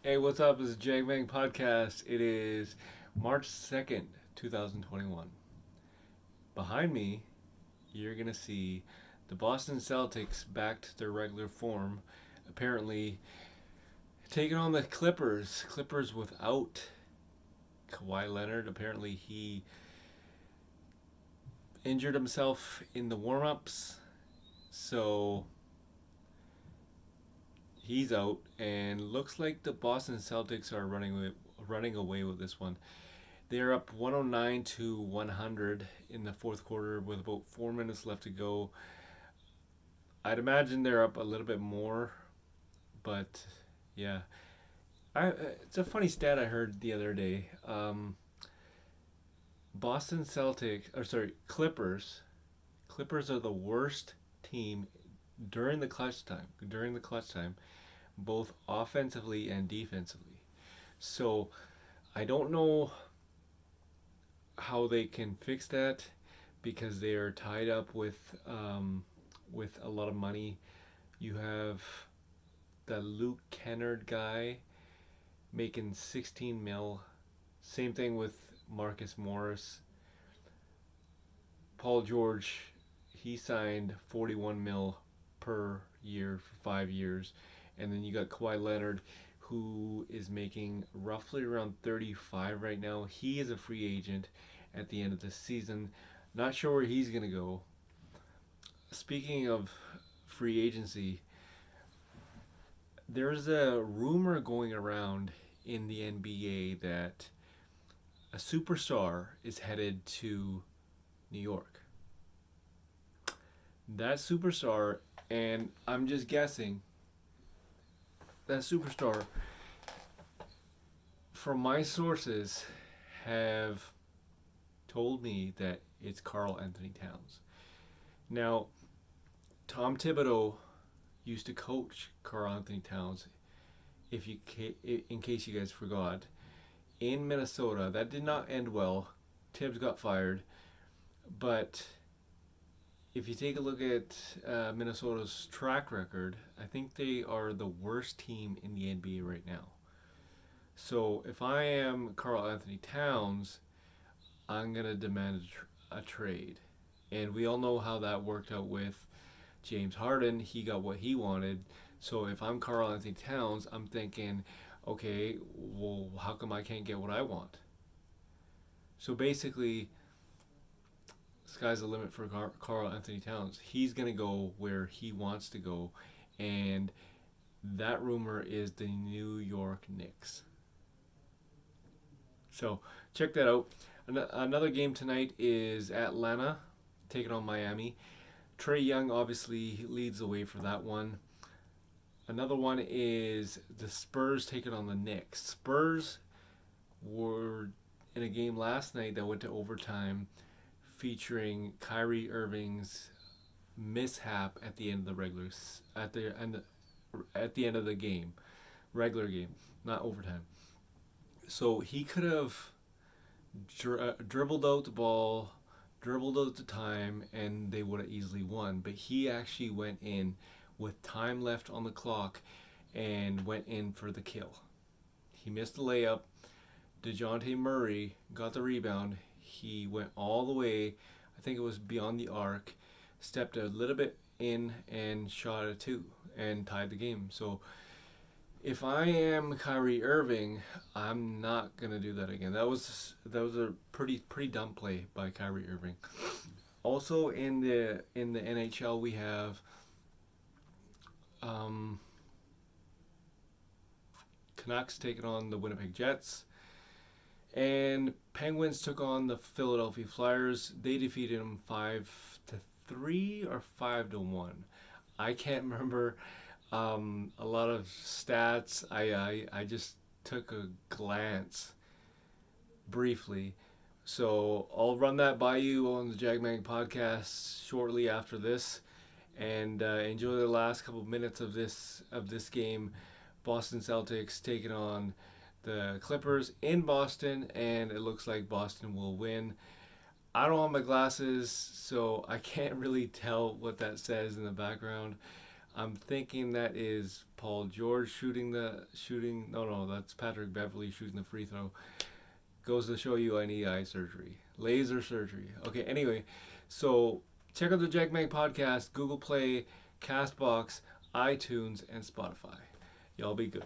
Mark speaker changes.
Speaker 1: Hey, what's up? This is Jagbang Podcast. It is March 2nd, 2021. Behind me, you're going to see the Boston Celtics back to their regular form. Apparently, taking on the Clippers. Clippers without Kawhi Leonard. Apparently, he injured himself in the warm ups. So he's out. And looks like the Boston Celtics are running away with this one. They're up 109 to 100 in the fourth quarter with about 4 minutes left to go. I'd imagine they're up a little bit more, but yeah, it's a funny stat I heard the other day. Boston Celtics, or sorry, Clippers. Clippers are the worst team during the clutch time. During the clutch time, both offensively and defensively. So I don't know how they can fix that because they are tied up with a lot of money. You have the Luke Kennard guy making 16 mil. Same thing with Marcus Morris. Paul George, he signed 41 mil per year for 5 years. And then you got Kawhi Leonard, who is making roughly around 35 right now. He is a free agent at the end of the season. Not sure where he's going to go. Speaking of free agency, there's a rumor going around in the NBA that a superstar is headed to New York. That superstar, and I'm just guessing, that superstar, from my sources, have told me that it's Carl Anthony Towns. Now, Tom Thibodeau used to coach Carl Anthony Towns. If you, in case you guys forgot, in Minnesota, that did not end well. Tibbs got fired, but if you take a look at Minnesota's track record, I think they are the worst team in the NBA right now. So if I am Carl Anthony Towns, I'm gonna demand a trade, and we all know how that worked out with James Harden. He got what he wanted. So if I'm Carl Anthony Towns, I'm thinking, okay, well, how come I can't get what I want? So basically, sky's the limit for Carl Anthony Towns. He's gonna go where he wants to go, and that rumor is the New York Knicks. So check that out. Another game tonight is Atlanta taking on Miami. Trae Young obviously leads the way for that one. Another one is the Spurs taking on the Knicks. Spurs were in a game last night that went to overtime, featuring Kyrie Irving's mishap at the end of the at the end of the game, regular game, not overtime. So he could have dribbled out the ball, dribbled out the time, and they would have easily won. But he actually went in with time left on the clock and went in for the kill. He missed the layup. DeJounte Murray got the rebound. He went all the way, I think it was beyond the arc, stepped a little bit in and shot a two and tied the game. So if I am Kyrie Irving, I'm not gonna do that again. That was a pretty dumb play by Kyrie Irving. Also in the NHL we have um, Canucks taking on the Winnipeg Jets, and Penguins took on the Philadelphia Flyers. They defeated them 5-3 or 5-1. I can't remember a lot of stats. I just took a glance briefly. So I'll run that by you on the Jagmag podcast shortly after this, and enjoy the last couple of minutes of this game. Boston Celtics taking on the Clippers in Boston, and it looks like Boston will win. I don't have my glasses, so I can't really tell what that says in the background. I'm thinking that is Paul George shooting. No, that's Patrick Beverly shooting the free throw. Goes to show you I need eye surgery, laser surgery. Okay, anyway, so check out the Jack Mag podcast, Google Play, Castbox, iTunes, and Spotify. Y'all be good.